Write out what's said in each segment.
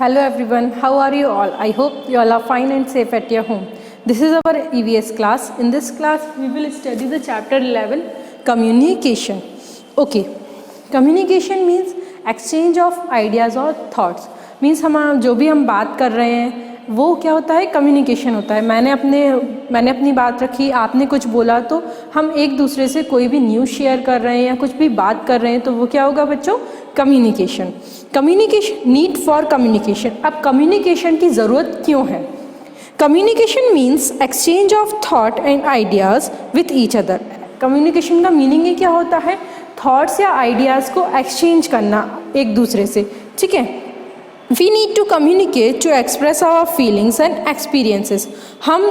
Hello everyone, how are you all? I hope you all are fine and safe at your home. This is our EVS class. In this class, we will study the chapter 11, Communication. Okay, communication means exchange of ideas or thoughts. Means हम जो भी हम बात कर रहे हैं वो क्या होता है, कम्युनिकेशन होता है. मैंने अपनी बात रखी, आपने कुछ बोला, तो हम एक दूसरे से कोई भी न्यूज़ शेयर कर रहे हैं या कुछ भी बात कर रहे हैं, तो वो क्या होगा बच्चों, communication. Communication, need for communication. अब कम्युनिकेशन की ज़रूरत क्यों है? Communication means exchange of thought and ideas with each other. Communication का मीनिंग ही क्या होता है? थॉट्स या आइडियाज़ को एक्सचेंज करना एक दूसरे से. ठीक है, we need to communicate to express our feelings and experiences. हम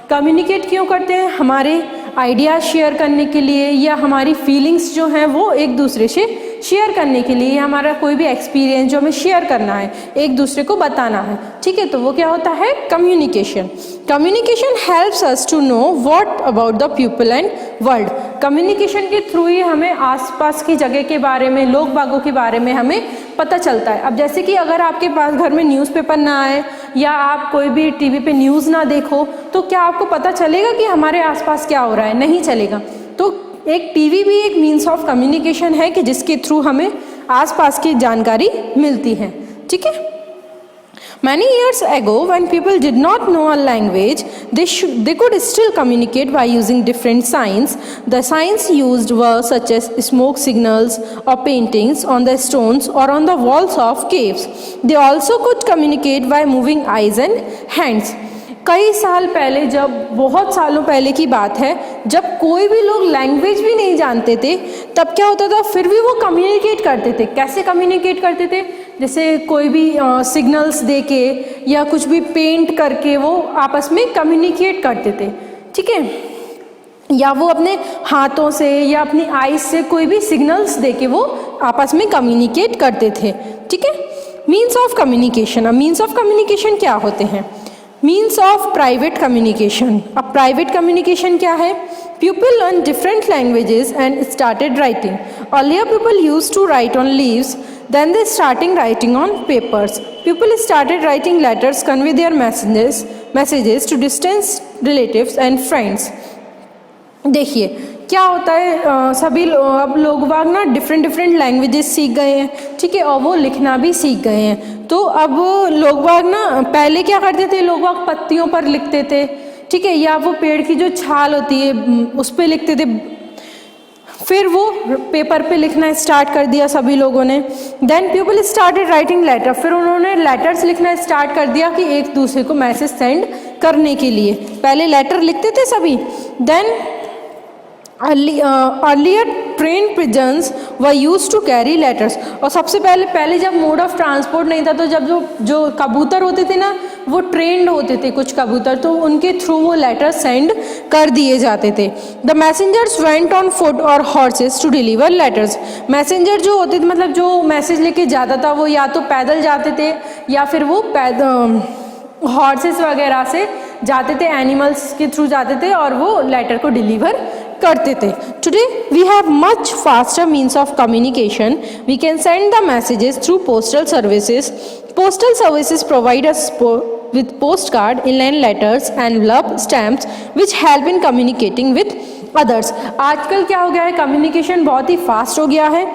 कम्युनिकेट क्यों करते हैं? हमारे आइडियाज़ शेयर करने के लिए, या हमारी फीलिंग्स जो हैं वो एक दूसरे से शेयर करने के लिए, हमारा कोई भी एक्सपीरियंस जो हमें शेयर करना है, एक दूसरे को बताना है. ठीक है, तो वो क्या होता है? Communication. Communication helps us to know what about the people and world. Communication के थ्रू ही हमें आसपास की जगह के बारे में, लोग बागों के बारे में हमें पता चलता है. अब जैसे कि अगर आपके पास घर में न्यूज़पेपर ना आए या आप कोई भी टीवी पे न्यूज़ ना देखो, तो क्या आपको पता चलेगा कि हमारे आसपास क्या हो रहा है? नहीं चलेगा. तो एक टीवी भी एक मीन्स ऑफ कम्युनिकेशन है कि जिसके थ्रू हमें आसपास की जानकारी मिलती है. ठीक है. Many years ago, when people did not know a language, they could still communicate by using different signs. The signs used were such as smoke signals or paintings on the stones or on the walls of caves. They also could communicate by moving eyes and hands. कई साल पहले, जब बहुत सालों पहले की बात है, जब कोई भी लोग लैंग्वेज भी नहीं जानते थे, तब क्या होता था, फिर भी वो कम्युनिकेट करते थे. कैसे कम्युनिकेट करते थे? जैसे कोई भी सिग्नल्स दे के या कुछ भी पेंट करके वो आपस में कम्युनिकेट करते थे. ठीक है, या वो अपने हाथों से या अपनी आईज से कोई भी सिग्नल्स दे के वो आपस में कम्युनिकेट करते थे. ठीक है. Means of communication. अब मीन्स ऑफ कम्युनिकेशन क्या होते हैं? Means of private communication. अब प्राइवेट कम्युनिकेशन क्या है? People learned different languages and started writing. Earlier people used to write on leaves, then they started writing on papers. People started writing letters, convey their messages to distant relatives and friends. देखिए क्या होता है, अब लोग बाग ना different languages सीख गए हैं. ठीक है, और वो लिखना भी सीख गए हैं. तो अब लोग बाग ना, पहले क्या करते थे, लोग बाग पत्तियों पर लिखते थे. ठीक है, या वो पेड़ की जो छाल होती है उस पर लिखते थे. फिर वो पेपर पे लिखना स्टार्ट कर दिया सभी लोगों ने. Then people started writing letter. फिर उन्होंने लेटर्स लिखना स्टार्ट कर दिया कि एक दूसरे को मैसेज सेंड करने के लिए. पहले लेटर लिखते थे सभी. Then earlier train pigeons were used to carry letters. और सबसे पहले जब मोड ऑफ ट्रांसपोर्ट नहीं था, तो जब जो कबूतर होते थे ना, वो ट्रेंड होते थे कुछ कबूतर, तो उनके थ्रू वो लेटर सेंड कर दिए जाते थे. The messengers went on foot और horses to deliver letters. Messenger जो होते थे, मतलब जो मैसेज लेके जाता था, वो या तो पैदल जाते थे या फिर वो हॉर्सेस वगैरह से जाते थे, एनिमल्स के थ्रू जाते थे और वो लेटर को डिलीवर करते थे. Today we have much faster means of communication. We can send the messages through postal services. Postal services provide us with postcard, inland letters, envelope, stamps, which help in communicating with others. आजकल क्या हो गया है, communication बहुत ही fast हो गया है.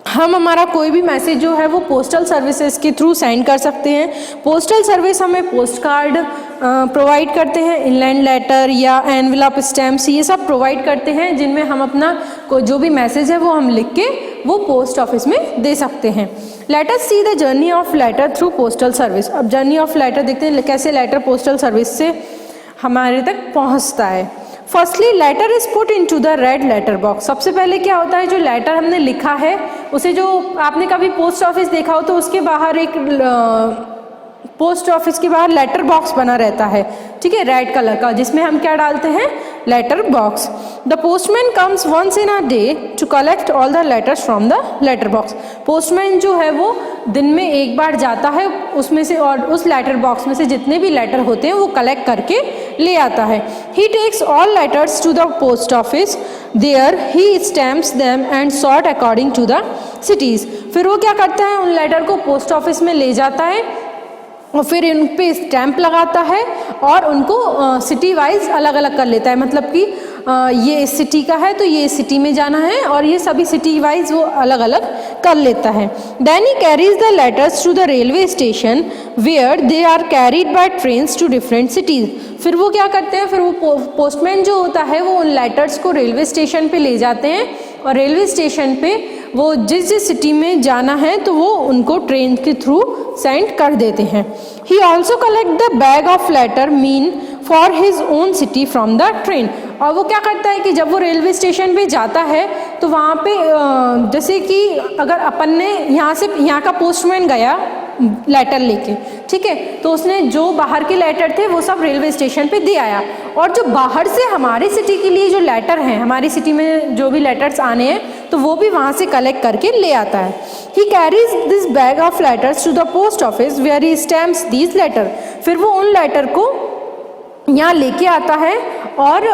हम हमारा कोई भी मैसेज जो है वो पोस्टल सर्विसेज के थ्रू सेंड कर सकते हैं. पोस्टल सर्विस हमें पोस्ट कार्ड प्रोवाइड करते हैं, इनलैंड लेटर या एनवेलप स्टैम्प्स, ये सब प्रोवाइड करते हैं, जिनमें हम अपना जो भी मैसेज है वो हम लिख के वो पोस्ट ऑफिस में दे सकते हैं. Let us see the journey of letter through postal service. अब जर्नी ऑफ लेटर देखते हैं कैसे लेटर पोस्टल सर्विस से हमारे तक पहुंचता है. Firstly letter is put into the red letter box. सबसे पहले क्या होता है, जो लेटर हमने लिखा है उसे, जो आपने कभी पोस्ट ऑफिस देखा हो तो उसके बाहर एक पोस्ट ऑफिस के बाहर लेटर बॉक्स बना रहता है. ठीक है, रेड कलर का, जिसमें हम क्या डालते हैं, letter box. The postman comes once in a day to collect all the letters from the letter box. Postman जो है वो दिन में एक बार जाता है उसमें से, और उस लेटर बॉक्स में से जितने भी लेटर होते हैं वो कलेक्ट करके ले आता है. He takes all letters to the post office there he stamps them and sort according to the cities. फिर वो क्या करता है, उन लेटर को पोस्ट ऑफिस में ले जाता है और फिर इन पे स्टैंप लगाता है और उनको सिटी वाइज अलग अलग कर लेता है। मतलब कि ये इस सिटी का है तो ये इस सिटी में जाना है, और ये सभी सिटी वाइज वो अलग अलग कर लेता है। Then he carries the letters to the railway station where they are carried by trains to different cities. फिर वो क्या करते हैं, फिर वो पोस्टमैन जो होता है वो उन लेटर्स को रेलवे स्टेशन पे ले जाते हैं, और रेलवे स्टेशन पे वो जिस जिस सिटी में जाना है तो वो उनको ट्रेन के थ्रू सेंड कर देते हैं। He also collect the bag of letter mean for his own city from the train. और वो क्या करता है कि जब वो रेलवे स्टेशन पे जाता है तो वहाँ पे जैसे कि अगर अपन ने यहाँ का पोस्टमैन गया लेटर लेके, ठीक है, तो उसने जो बाहर के लेटर थे वो सब रेलवे स्टेशन पे दे आया, और जो बाहर से हमारी सिटी के लिए जो लेटर हैं, हमारी सिटी में जो भी लेटर्स आने हैं तो वो भी वहाँ से कलेक्ट करके ले आता है। He carries this bag of letters to the post office where he stamps these letter. फिर वो उन लेटर को यहाँ लेके आता है और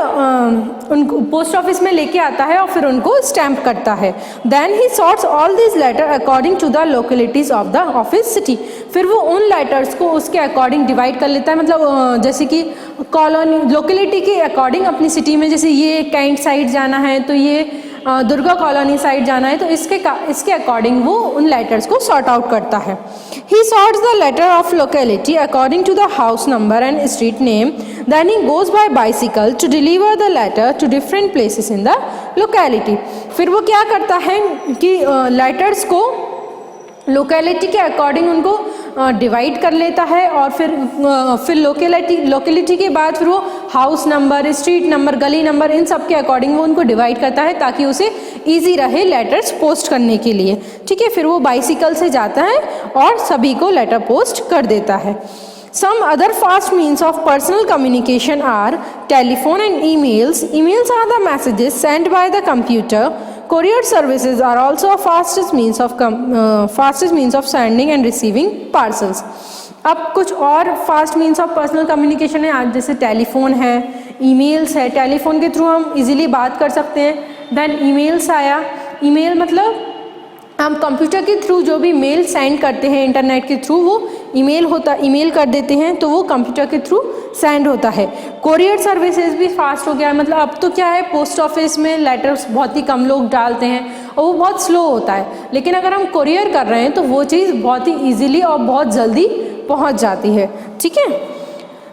उनको पोस्ट ऑफिस में लेके आता है और फिर उनको स्टैम्प करता है। Then he sorts all this letter according to the localities of the office city. फिर वो उन लेटर्स को उसके अकॉर्डिंग डिवाइड कर लेता है, मतलब जैसे कि कॉलोनी लोकेलिटी के अकॉर्डिंग अपनी सिटी में, जैसे ये कैंट साइड जाना है तो ये दुर्गा कॉलोनी साइड जाना है, तो इसके अकॉर्डिंग वो उन लेटर्स को सॉर्ट आउट करता है। He sorts the letter of locality according to the house number and street name, then he goes by bicycle to deliver the letter to different places in the locality. फिर वो क्या करता है कि letters को locality के according उनको divide कर लेता है, और फिर लोकेलिटी के बाद फिर वो हाउस नंबर, स्ट्रीट नंबर, गली नंबर, इन सब के अकॉर्डिंग वो उनको डिवाइड करता है ताकि उसे इजी रहे लेटर्स पोस्ट करने के लिए, ठीक है। फिर वो बाइसिकल से जाता है और सभी को लेटर पोस्ट कर देता है। Some other fast means of personal communication are telephone and emails. Emails are the messages sent by the computer. Courier services are also a fastest means of sending and receiving parcels. अब कुछ और fast means of personal communication है, आज जैसे telephone है, emails है। Telephone के through हम इजीली बात कर सकते हैं। देन ईमेल्स आया। ईमेल मतलब हम कंप्यूटर के थ्रू जो भी मेल सेंड करते हैं इंटरनेट के थ्रू, वो ईमेल कर देते हैं, तो वो कंप्यूटर के थ्रू सेंड होता है। कोरियर सर्विसेज भी फास्ट हो गया है, मतलब अब तो क्या है, पोस्ट ऑफिस में लेटर्स बहुत ही कम लोग डालते हैं और वो बहुत स्लो होता है, लेकिन अगर हम कोरियर कर रहे हैं तो वो चीज़ बहुत ही ईजिली और बहुत जल्दी पहुंच जाती है, ठीक है।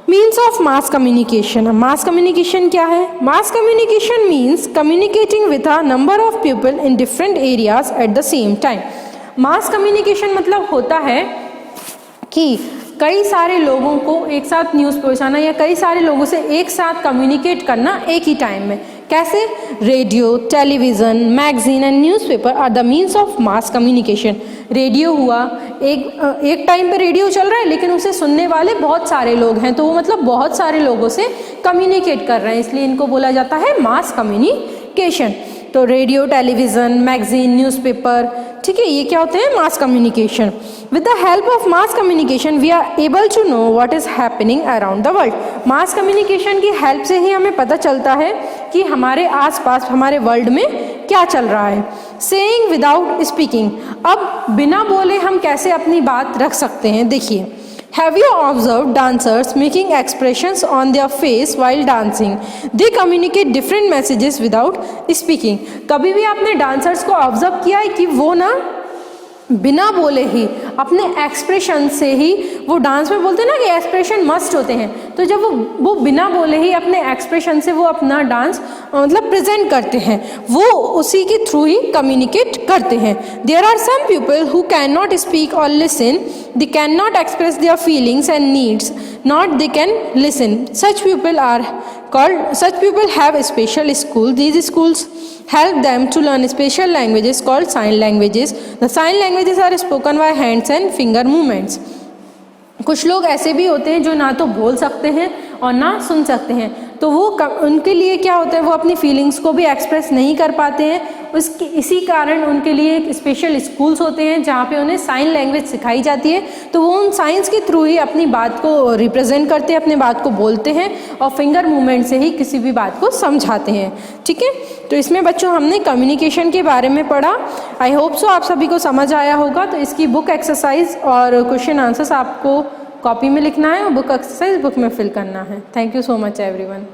Means of mass communication. Mass communication क्या है? Mass communication means communicating with a number of people in different areas at the same time. Mass communication मतलब होता है कि कई सारे लोगों को एक साथ न्यूज़ पहुंचाना या कई सारे लोगों से एक साथ कम्युनिकेट करना एक ही टाइम में। कैसे? Radio, television, magazine and newspaper are the means of mass communication. Radio हुआ, एक टाइम पे रेडियो चल रहा है लेकिन उसे सुनने वाले बहुत सारे लोग हैं, तो वो मतलब बहुत सारे लोगों से कम्युनिकेट कर रहे हैं, इसलिए इनको बोला जाता है मास कम्युनिकेशन। तो रेडियो, टेलीविज़न, मैगजीन, न्यूज़पेपर, ठीक है, ये क्या होते हैं? Mass communication. With the help of mass communication we are able to know what is happening around the world. Mass communication की हेल्प से ही हमें पता चलता है कि हमारे आसपास, हमारे वर्ल्ड में क्या चल रहा है। Saying without speaking. अब बिना बोले हम कैसे अपनी बात रख सकते हैं? देखिए, Have you observed dancers making expressions on their face while dancing? They communicate different messages without speaking. कभी भी आपने डांसर्स को ऑब्जर्व किया है कि वो ना बिना बोले ही अपने एक्सप्रेशन से ही, वो डांस में बोलते हैं ना कि एक्सप्रेशन मस्ट होते हैं, तो जब वो बिना बोले ही अपने एक्सप्रेशन से वो अपना डांस मतलब प्रेजेंट करते हैं, वो उसी के थ्रू ही कम्युनिकेट करते हैं। There are some people who can not speak और listen, they can not express their feelings and needs, not they can listen. Such people have special schools. These schools help them to learn special languages called sign languages. The sign languages are spoken by hands and finger movements. कुछ लोग ऐसे भी होते हैं जो ना तो बोल सकते हैं और ना सुन सकते हैं, तो वो उनके लिए क्या होता है, वो अपनी फीलिंग्स को भी एक्सप्रेस नहीं कर पाते हैं। इसी कारण उनके लिए एक स्पेशल स्कूल्स होते हैं जहाँ पे उन्हें साइन लैंग्वेज सिखाई जाती है। तो वो उन साइंस के थ्रू ही अपनी बात को रिप्रेजेंट करते हैं, अपनी बात को बोलते हैं और फिंगर मूवमेंट से ही किसी भी बात को समझाते हैं। ठीक है, तो इसमें बच्चों हमने कम्युनिकेशन के बारे में पढ़ा। आई होप सो आप सभी को समझ आया होगा। तो इसकी बुक एक्सरसाइज और क्वेश्चन आंसर्स आपको कॉपी में लिखना है और बुक एक्सरसाइज बुक में फिल करना है। Thank you so much everyone.